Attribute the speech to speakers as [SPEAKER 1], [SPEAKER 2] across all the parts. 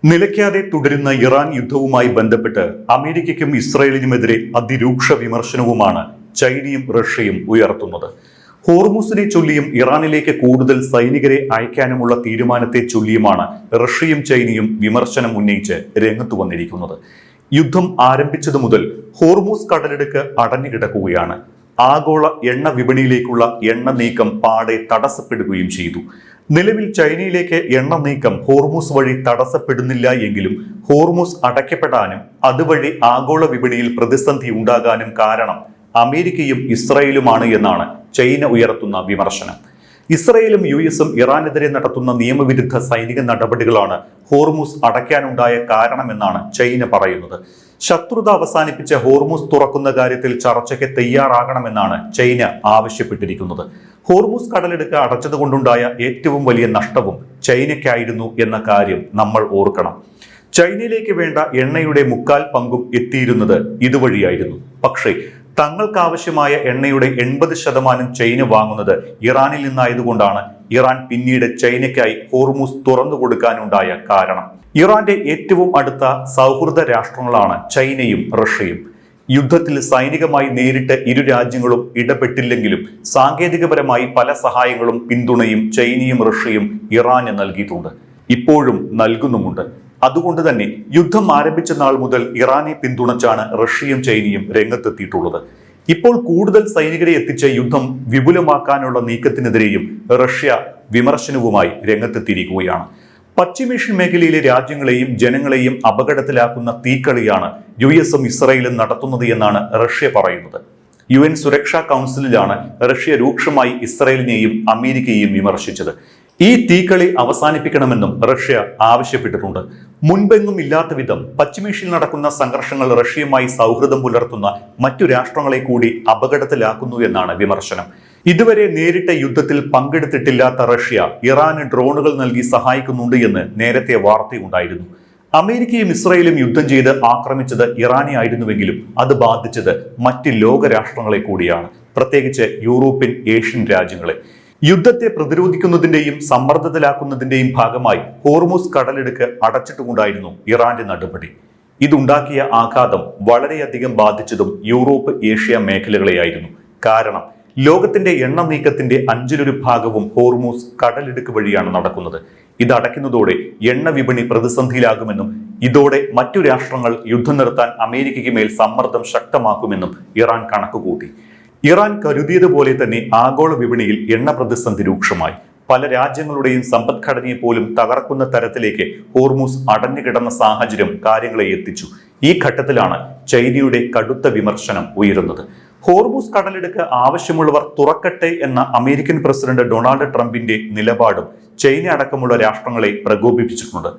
[SPEAKER 1] നിലയ്ക്കാതെ തുടരുന്ന ഇറാൻ യുദ്ധവുമായി ബന്ധപ്പെട്ട് അമേരിക്കയ്ക്കും ഇസ്രായേലിനുമെതിരെ അതിരൂക്ഷ വിമർശനവുമാണ് ചൈനയും റഷ്യയും ഉയർത്തുന്നത്. ഹോർമുസിനെ ചൊല്ലിയും ഇറാനിലേക്ക് കൂടുതൽ സൈനികരെ അയക്കാനുമുള്ള തീരുമാനത്തെ ചൊല്ലിയുമാണ് റഷ്യയും ചൈനയും വിമർശനം ഉന്നയിച്ച് രംഗത്തു വന്നിരിക്കുന്നത്. യുദ്ധം ആരംഭിച്ചതു മുതൽ ഹോർമുസ് കടലിടുക്ക് അടഞ്ഞുകിടക്കുകയാണ്. ആഗോള എണ്ണ വിപണിയിലേക്കുള്ള എണ്ണ നീക്കം പാടെ തടസ്സപ്പെടുകയും ചെയ്തു. നിലവിൽ ചൈനയിലേക്ക് എണ്ണ നീക്കം ഹോർമുസ് വഴി തടസ്സപ്പെടുന്നില്ല എങ്കിലും ഹോർമുസ് അടയ്ക്കപ്പെടാനും അതുവഴി ആഗോള വിപണിയിൽ പ്രതിസന്ധി ഉണ്ടാകാനും കാരണം അമേരിക്കയും ഇസ്രായേലുമാണ് എന്നാണ് ചൈന ഉയർത്തുന്ന വിമർശനം. ഇസ്രായേലും യുഎസും ഇറാനെതിരെ നടത്തുന്ന നിയമവിരുദ്ധ സൈനിക നടപടികളാണ് ഹോർമുസ് അടയ്ക്കാനുണ്ടായ കാരണമെന്നാണ് ചൈന പറയുന്നത്. ശത്രുത അവസാനിപ്പിച്ച ഹോർമുസ് തുറക്കുന്ന കാര്യത്തിൽ ചർച്ചയ്ക്ക് തയ്യാറാകണമെന്നാണ് ചൈന ആവശ്യപ്പെട്ടിരിക്കുന്നത്. ഹോർമുസ് കടലെടുക്ക് അടച്ചതുകൊണ്ടുണ്ടായ ഏറ്റവും വലിയ നഷ്ടവും ചൈനയ്ക്കായിരുന്നു എന്ന കാര്യം നമ്മൾ ഓർക്കണം. ചൈനയിലേക്ക് വേണ്ട എണ്ണയുടെ 3/4 പങ്കും എത്തിയിരുന്നത് ഇതുവഴിയായിരുന്നു. പക്ഷേ തങ്ങൾക്കാവശ്യമായ എണ്ണയുടെ 80% ചൈന വാങ്ങുന്നത് ഇറാനിൽ നിന്നായതുകൊണ്ടാണ് ഇറാൻ പിന്നീട് ചൈനയ്ക്കായി ഹോർമുസ് തുറന്നു കൊടുക്കാനുണ്ടായ കാരണം. ഇറാന്റെ ഏറ്റവും അടുത്ത സൗഹൃദ രാഷ്ട്രങ്ങളാണ് ചൈനയും റഷ്യയും. യുദ്ധത്തിൽ സൈനികമായി നേരിട്ട് ഇരു രാജ്യങ്ങളും ഇടപെട്ടില്ലെങ്കിലും സാങ്കേതികപരമായി പല സഹായങ്ങളും പിന്തുണയും ചൈനയും റഷ്യയും ഇറാന് നൽകിയിട്ടുണ്ട്, ഇപ്പോഴും നൽകുന്നുമുണ്ട്. അതുകൊണ്ട് തന്നെ യുദ്ധം ആരംഭിച്ച നാൾ മുതൽ ഇറാനെ പിന്തുണച്ചാണ് റഷ്യയും ചൈനയും രംഗത്തെത്തിയിട്ടുള്ളത്. ഇപ്പോൾ കൂടുതൽ സൈനികരെ എത്തിച്ച യുദ്ധം വിപുലമാക്കാനുള്ള നീക്കത്തിനെതിരെയും റഷ്യ വിമർശനവുമായി രംഗത്തെത്തിയിരിക്കുകയാണ്. പശ്ചിമേഷ്യൻ മേഖലയിലെ രാജ്യങ്ങളെയും ജനങ്ങളെയും അപകടത്തിലാക്കുന്ന തീക്കളിയാണ് യുഎസും ഇസ്രായേലും നടത്തുന്നത് എന്നാണ് റഷ്യ പറയുന്നത്. UN സുരക്ഷാ കൗൺസിലിലാണ് റഷ്യ രൂക്ഷമായി ഇസ്രായേലിനെയും അമേരിക്കയെയും വിമർശിച്ചത്. ഈ തീക്കളി അവസാനിപ്പിക്കണമെന്നും റഷ്യ ആവശ്യപ്പെട്ടിട്ടുണ്ട്. മുൻപെങ്ങും ഇല്ലാത്ത വിധം പശ്ചിമേഷ്യയിൽ നടക്കുന്ന സംഘർഷങ്ങൾ റഷ്യയുമായി സൗഹൃദം പുലർത്തുന്ന മറ്റു രാഷ്ട്രങ്ങളെ കൂടി അപകടത്തിലാക്കുന്നു എന്നാണ് വിമർശനം. ഇതുവരെ നേരിട്ട യുദ്ധത്തിൽ പങ്കെടുത്തിട്ടില്ലാത്ത റഷ്യ ഇറാന് ഡ്രോണുകൾ നൽകി സഹായിക്കുന്നുണ്ട് എന്ന് നേരത്തെ വാർത്തയുണ്ടായിരുന്നു. അമേരിക്കയും ഇസ്രായേലും യുദ്ധം ചെയ്ത് ആക്രമിച്ചത് ഇറാനെ ആയിരുന്നുവെങ്കിലും അത് ബാധിച്ചത് മറ്റ് ലോകരാഷ്ട്രങ്ങളെ കൂടിയാണ്, പ്രത്യേകിച്ച് യൂറോപ്യൻ ഏഷ്യൻ രാജ്യങ്ങളെ. യുദ്ധത്തെ പ്രതിരോധിക്കുന്നതിന്റെയും സമ്മർദ്ദത്തിലാക്കുന്നതിന്റെയും ഭാഗമായി ഹോർമുസ് കടലിടുക്ക് അടച്ചിട്ടുകൊണ്ടായിരുന്നു ഇറാന്റെ നടപടി. ഇതുണ്ടാക്കിയ ആഘാതം വളരെയധികം ബാധിച്ചതും യൂറോപ്പ് ഏഷ്യ മേഖലകളെയായിരുന്നു. കാരണം ലോകത്തിന്റെ എണ്ണ നീക്കത്തിന്റെ 1/5 ഭാഗവും ഹോർമുസ് കടലിടുക്ക് വഴിയാണ് നടക്കുന്നത്. ഇത് അടയ്ക്കുന്നതോടെ എണ്ണ വിപണി പ്രതിസന്ധിയിലാകുമെന്നും ഇതോടെ മറ്റു രാഷ്ട്രങ്ങൾ യുദ്ധം നിർത്താൻ അമേരിക്കയ്ക്ക് മേൽ സമ്മർദ്ദം ശക്തമാക്കുമെന്നും ഇറാൻ കണക്കുകൂട്ടി. ഇറാൻ കരുതിയതുപോലെ തന്നെ ആഗോള വിപണിയിൽ എണ്ണ പ്രതിസന്ധി രൂക്ഷമായി. പല രാജ്യങ്ങളുടെയും സമ്പദ്ഘടനയെ പോലും തകർക്കുന്ന തരത്തിലേക്ക് ഹോർമുസ് അടഞ്ഞുകിടന്ന സാഹചര്യം കാര്യങ്ങളെ എത്തിച്ചു. ഈ ഘട്ടത്തിലാണ് ചൈനയുടെ കടുത്ത വിമർശനം ഉയരുന്നത്. ഹോർമുസ് കടലിടുക്ക് ആവശ്യമുള്ളവർ തുറക്കട്ടെ എന്ന അമേരിക്കൻ പ്രസിഡന്റ് ഡൊണാൾഡ് ട്രംപിന്റെ നിലപാടും ചൈന അടക്കമുള്ള രാഷ്ട്രങ്ങളെ പ്രകോപിപ്പിച്ചിട്ടുണ്ട്.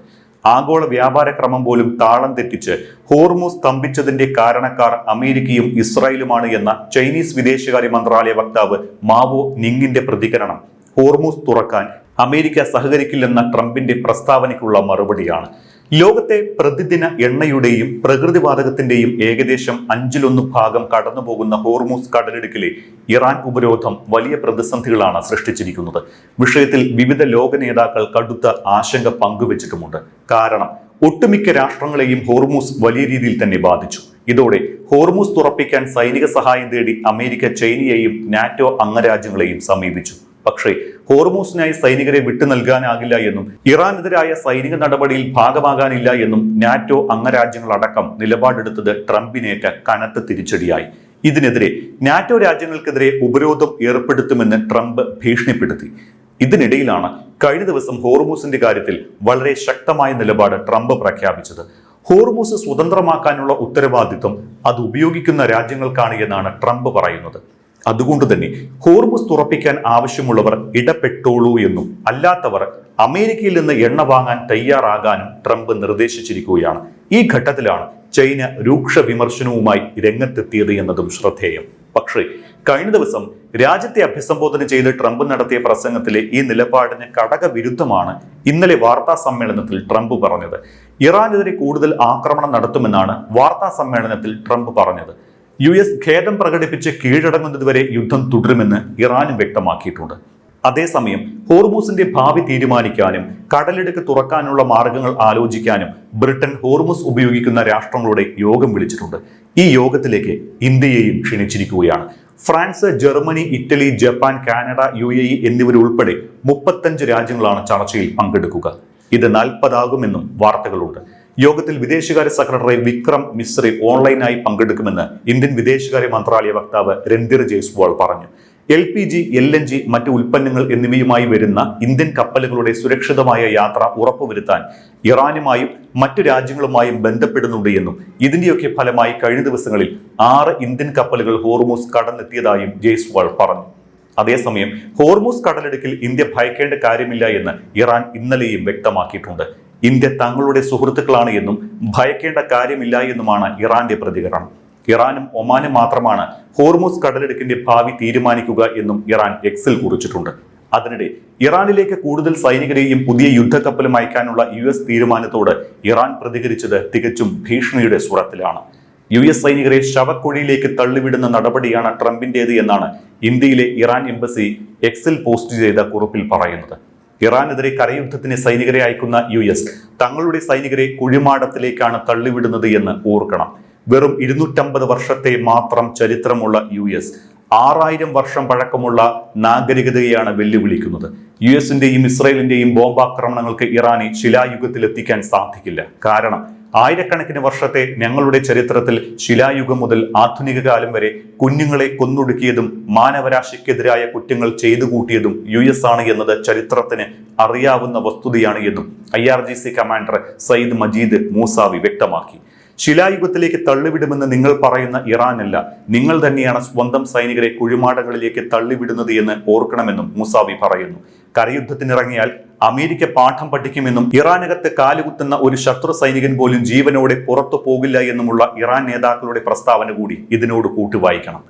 [SPEAKER 1] ആഗോള വ്യാപാര ക്രമം പോലും താളം തെറ്റിച്ച് ഹോർമുസ് സ്തംഭിച്ചതിന്റെ കാരണക്കാർ അമേരിക്കയും ഇസ്രായേലുമാണ് എന്ന ചൈനീസ് വിദേശകാര്യ മന്ത്രാലയ വക്താവ് മാവോ നിങ്ങിന്റെ പ്രതികരണം ഹോർമുസ് തുറക്കാൻ അമേരിക്ക സഹകരിക്കില്ലെന്ന ട്രംപിന്റെ പ്രസ്താവനയ്ക്കുള്ള മറുപടിയാണ്. ലോകത്തെ പ്രതിദിന എണ്ണയുടെയും പ്രകൃതിവാതകത്തിന്റെയും ഏകദേശം 1/5 ഭാഗം കടന്നുപോകുന്ന ഹോർമുസ് കടലിടുക്കിലെ ഇറാൻ ഉപരോധം വലിയ പ്രതിസന്ധികളാണ് സൃഷ്ടിച്ചിരിക്കുന്നത്. വിഷയത്തിൽ വിവിധ ലോക നേതാക്കൾ കടുത്ത ആശങ്ക പങ്കുവച്ചിട്ടുമുണ്ട്. കാരണം ഒട്ടുമിക്ക രാഷ്ട്രങ്ങളെയും ഹോർമുസ് വലിയ രീതിയിൽ തന്നെ ബാധിച്ചു. ഇതോടെ ഹോർമുസ് തുറപ്പിക്കാൻ സൈനിക സഹായം തേടി അമേരിക്ക ചൈനയെയും നാറ്റോ അംഗരാജ്യങ്ങളെയും സമീപിച്ചു. പക്ഷേ ഹോർമുസിനായി സൈനികരെ വിട്ടു നൽകാനാകില്ല എന്നും ഇറാനെതിരായ സൈനിക നടപടിയിൽ ഭാഗമാകാനില്ല എന്നും നാറ്റോ അംഗരാജ്യങ്ങളടക്കം നിലപാടെടുത്തത് ട്രംപിനേറ്റ കനത്ത തിരിച്ചടിയായി. ഇതിനെതിരെ നാറ്റോ രാജ്യങ്ങൾക്കെതിരെ ഉപരോധം ഏർപ്പെടുത്തുമെന്ന് ട്രംപ് ഭീഷണിപ്പെടുത്തി. ഇതിനിടയിലാണ് കഴിഞ്ഞ ദിവസം ഹോർമുസിന്റെ കാര്യത്തിൽ വളരെ ശക്തമായ നിലപാട് ട്രംപ് പ്രഖ്യാപിച്ചത്. ഹോർമുസ് സ്വതന്ത്രമാക്കാനുള്ള ഉത്തരവാദിത്വം അത് ഉപയോഗിക്കുന്ന രാജ്യങ്ങൾക്കാണ് എന്നാണ് ട്രംപ് പറയുന്നത്. അതുകൊണ്ട് തന്നെ ഹോർമുസ് തുറപ്പിക്കാൻ ആവശ്യമുള്ളവർ ഇടപെട്ടോളൂ എന്നും അല്ലാത്തവർ അമേരിക്കയിൽ നിന്ന് എണ്ണ വാങ്ങാൻ തയ്യാറാകാനും ട്രംപ് നിർദ്ദേശിച്ചിരിക്കുകയാണ്. ഈ ഘട്ടത്തിലാണ് ചൈന രൂക്ഷ വിമർശനവുമായി രംഗത്തെത്തിയത് എന്നതും ശ്രദ്ധേയം. പക്ഷേ കഴിഞ്ഞ ദിവസം രാജ്യത്തെ അഭിസംബോധന ചെയ്ത് ട്രംപ് നടത്തിയ പ്രസംഗത്തിലെ ഈ നിലപാടിന് കടകവിരുദ്ധമാണ് ഇന്നലെ വാർത്താ സമ്മേളനത്തിൽ ട്രംപ് പറഞ്ഞത്. ഇറാനെതിരെ കൂടുതൽ ആക്രമണം നടത്തുമെന്നാണ് വാർത്താ സമ്മേളനത്തിൽ ട്രംപ് പറഞ്ഞത്. US ഖേദം പ്രകടിപ്പിച്ച് കീഴടങ്ങുന്നതുവരെ യുദ്ധം തുടരുമെന്ന് ഇറാനും വ്യക്തമാക്കിയിട്ടുണ്ട്. അതേസമയം ഹോർമൂസിന്റെ ഭാവി തീരുമാനിക്കാനും കടലിടുക്ക് തുറക്കാനുള്ള മാർഗങ്ങൾ ആലോചിക്കാനും ബ്രിട്ടൻ ഹോർമൂസ് ഉപയോഗിക്കുന്ന രാഷ്ട്രങ്ങളുടെ യോഗം വിളിച്ചിട്ടുണ്ട്. ഈ യോഗത്തിലേക്ക് ഇന്ത്യയെയും ക്ഷണിച്ചിരിക്കുകയാണ്. France, Germany, Italy, Japan, Canada, UAE എന്നിവരുൾപ്പെടെ 35 രാജ്യങ്ങളാണ് ചർച്ചയിൽ പങ്കെടുക്കുക. ഇത് 40 ആകുമെന്നും വാർത്തകളുണ്ട്. യോഗത്തിൽ വിദേശകാര്യ സെക്രട്ടറി വിക്രം മിശ്രി ഓൺലൈനായി പങ്കെടുക്കുമെന്ന് ഇന്ത്യൻ വിദേശകാര്യ മന്ത്രാലയ വക്താവ് രൺധീർ ജയ്സ്വാൾ പറഞ്ഞു. LPG, LNG, മറ്റു ഉൽപ്പന്നങ്ങൾ എന്നിവയുമായി വരുന്ന ഇന്ത്യൻ കപ്പലുകളുടെ സുരക്ഷിതമായ യാത്ര ഉറപ്പുവരുത്താൻ ഇറാനുമായും മറ്റു രാജ്യങ്ങളുമായും ബന്ധപ്പെടുന്നുണ്ട് എന്നും ഇതിന്റെയൊക്കെ ഫലമായി കഴിഞ്ഞ ദിവസങ്ങളിൽ 6 ഇന്ത്യൻ കപ്പലുകൾ ഹോർമൂസ് കടന്നെത്തിയതായും ജയ്സ്വാൾ പറഞ്ഞു. അതേസമയം ഹോർമൂസ് കടലിടുക്കിൽ ഇന്ത്യ ഭയക്കേണ്ട കാര്യമില്ല എന്ന് ഇറാൻ ഇന്നലെയും വ്യക്തമാക്കിയിട്ടുണ്ട്. ഇന്ത്യ തങ്ങളുടെ സുഹൃത്തുക്കളാണ് എന്നും ഭയക്കേണ്ട കാര്യമില്ല എന്നുമാണ് ഇറാന്റെ പ്രതികരണം. ഇറാനും ഒമാനും മാത്രമാണ് ഹോർമൂസ് കടലിടുക്കിന്റെ ഭാവി തീരുമാനിക്കുക എന്നും ഇറാൻ എക്സിൽ കുറിച്ചിട്ടുണ്ട്. അതിനിടെ ഇറാനിലേക്ക് കൂടുതൽ സൈനികരെയും പുതിയ യുദ്ധക്കപ്പലും അയക്കാനുള്ള US തീരുമാനത്തോട് ഇറാൻ പ്രതികരിച്ചത് തികച്ചും ഭീഷണിയുടെ സ്വരത്തിലാണ്. US സൈനികരെ ശവക്കുഴിയിലേക്ക് തള്ളിവിടുന്ന നടപടിയാണ് ട്രംപിന്റേത് എന്നാണ് ഇന്ത്യയിലെ ഇറാൻ എംബസി എക്സിൽ പോസ്റ്റ് ചെയ്ത കുറിപ്പിൽ പറയുന്നത്. ഇറാനെതിരെ കരയുദ്ധത്തിന് സൈനികരെ അയക്കുന്ന US തങ്ങളുടെ സൈനികരെ കുഴിമാടത്തിലേക്കാണ് തള്ളിവിടുന്നത് എന്ന് ഓർക്കണം. വെറും 250 വർഷത്തെ മാത്രം ചരിത്രമുള്ള US 6000 വർഷം പഴക്കമുള്ള നാഗരികതയെയാണ് വെല്ലുവിളിക്കുന്നത്. USന്റെയും ഇസ്രായേലിന്റെയും ബോംബാക്രമണങ്ങൾക്ക് ഇറാനെ ശിലായുഗത്തിലെത്തിക്കാൻ സാധിക്കില്ല. കാരണം ആയിരക്കണക്കിന് വർഷത്തെ ഞങ്ങളുടെ ചരിത്രത്തിൽ ശിലായുഗം മുതൽ ആധുനിക കാലം വരെ കുഞ്ഞുങ്ങളെ കൊന്നൊടുക്കിയതും മാനവരാശിക്കെതിരായ കുറ്റങ്ങൾ ചെയ്തു കൂട്ടിയതും US ആണ് എന്നത് ചരിത്രത്തിന് അറിയാവുന്ന വസ്തുതയാണ് എന്നും IRGC കമാൻഡർ സയ്യിദ് മജീദ് മൂസാവി വ്യക്തമാക്കി. ശിലായുഗത്തിലേക്ക് തള്ളിവിടുമെന്ന് നിങ്ങൾ പറയുന്ന ഇറാനല്ല, നിങ്ങൾ തന്നെയാണ് സ്വന്തം സൈനികരെ കുഴിമാടങ്ങളിലേക്ക് തള്ളിവിടുന്നത് എന്ന് ഓർക്കണമെന്നും മൂസാവി പറയുന്നു. കരയുദ്ധത്തിനിറങ്ങിയാൽ അമേരിക്ക പാഠം പഠിക്കുമെന്നും ഇറാനകത്ത് കാലുകുത്തുന്ന ഒരു ശത്രു സൈനികൻ പോലും ജീവനോടെ പുറത്തു പോകില്ല എന്നുമുള്ള ഇറാൻ നേതാക്കളുടെ പ്രസ്താവന കൂടി ഇതിനോട് കൂട്ടുവായിക്കണം.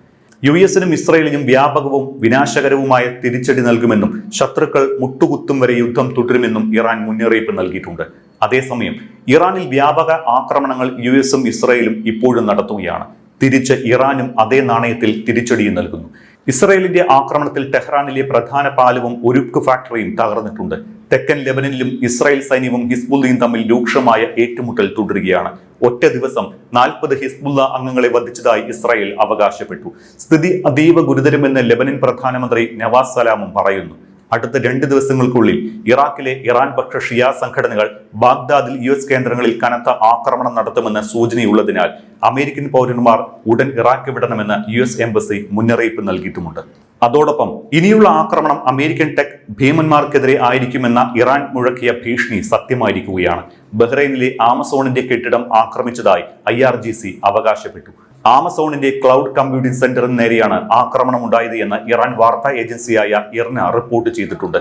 [SPEAKER 1] USനും ഇസ്രായേലിനും വ്യാപകവും വിനാശകരവുമായ തിരിച്ചടി നൽകുമെന്നും ശത്രുക്കൾ മുട്ടുകുത്തും വരെ യുദ്ധം തുടരുമെന്നും ഇറാൻ മുന്നറിയിപ്പ് നൽകിയിട്ടുണ്ട്. അതേസമയം ഇറാനിൽ വ്യാപക ആക്രമണങ്ങൾ USും ഇസ്രായേലും ഇപ്പോഴും നടത്തുകയാണ്. തിരിച്ച് ഇറാനും അതേ നാണയത്തിൽ തിരിച്ചടിയും നൽകുന്നു. ഇസ്രായേലിന്റെ ആക്രമണത്തിൽ ടെഹ്റാനിലെ പ്രധാന പാലവും ഉരുക്ക് ഫാക്ടറിയും തകർന്നിട്ടുണ്ട്. തെക്കൻ ലെബനനിലും ഇസ്രായേൽ സൈന്യവും ഹിസ്ബുള്ളയും തമ്മിൽ രൂക്ഷമായ ഏറ്റുമുട്ടൽ തുടരുകയാണ്. ഒറ്റ ദിവസം 40 ഹിസ്ബുള്ള അംഗങ്ങളെ വധിച്ചതായി ഇസ്രായേൽ അവകാശപ്പെട്ടു. സ്ഥിതി അതീവ ഗുരുതരമെന്ന് ലെബനൻ പ്രധാനമന്ത്രി നവാസ് സലാമും പറയുന്നു. അടുത്ത 2 ദിവസങ്ങൾക്കുള്ളിൽ ഇറാഖിലെ ഇറാൻ പക്ഷ ഷിയ സംഘടനകൾ ബാഗ്ദാദിൽ US കേന്ദ്രങ്ങളിൽ കനത്ത ആക്രമണം നടത്തുമെന്ന് സൂചനയുള്ളതിനാൽ അമേരിക്കൻ പൗരന്മാർ ഉടൻ ഇറാഖ് വിടണമെന്ന് US എംബസി മുന്നറിയിപ്പ് നൽകിയിട്ടുമുണ്ട്. അതോടൊപ്പം ഇനിയുള്ള ആക്രമണം അമേരിക്കൻ ടെക് ഭീമന്മാർക്കെതിരെ ആയിരിക്കുമെന്ന ഇറാൻ മുഴക്കിയ ഭീഷണി സത്യമായിരിക്കുകയാണ്. ബഹ്റൈനിലെ ആമസോണിന്റെ കെട്ടിടം ആക്രമിച്ചതായി IRGC അവകാശപ്പെട്ടു. ആമസോണിന്റെ ക്ലൗഡ് കമ്പ്യൂട്ടിംഗ് സെന്ററിന് നേരെയാണ് ആക്രമണം ഉണ്ടായത് എന്ന് ഇറാൻ വാർത്താ ഏജൻസിയായ ഇർന റിപ്പോർട്ട് ചെയ്തിട്ടുണ്ട്.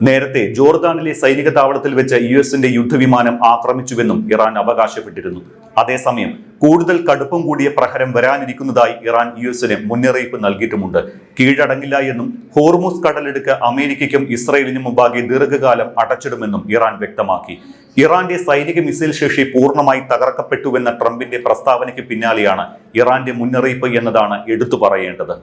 [SPEAKER 1] നേരത്തെ ജോർദാനിലെ സൈനിക താവളത്തിൽ വെച്ച് USന്റെ യുദ്ധവിമാനം ആക്രമിച്ചുവെന്നും ഇറാൻ അവകാശപ്പെട്ടിരുന്നു. അതേസമയം കൂടുതൽ കടുപ്പം കൂടിയ പ്രഹരം വരാനിരിക്കുന്നതായി ഇറാൻ USന് മുന്നറിയിപ്പ് നൽകിയിട്ടുമുണ്ട്. കീഴടങ്ങില്ല എന്നും ഹോർമൂസ് കടലിടുക്ക് അമേരിക്കയ്ക്കും ഇസ്രായേലിനും മുമ്പാകെ ദീർഘകാലം അടച്ചിടുമെന്നും ഇറാൻ വ്യക്തമാക്കി. ഇറാന്റെ സൈനിക മിസൈൽ ശേഷി പൂർണ്ണമായി തകർക്കപ്പെട്ടുവെന്ന ട്രംപിന്റെ പ്രസ്താവനയ്ക്ക് പിന്നാലെയാണ് ഇറാന്റെ മുന്നറിയിപ്പ് എന്നതാണ് എടുത്തു പറയേണ്ടത്.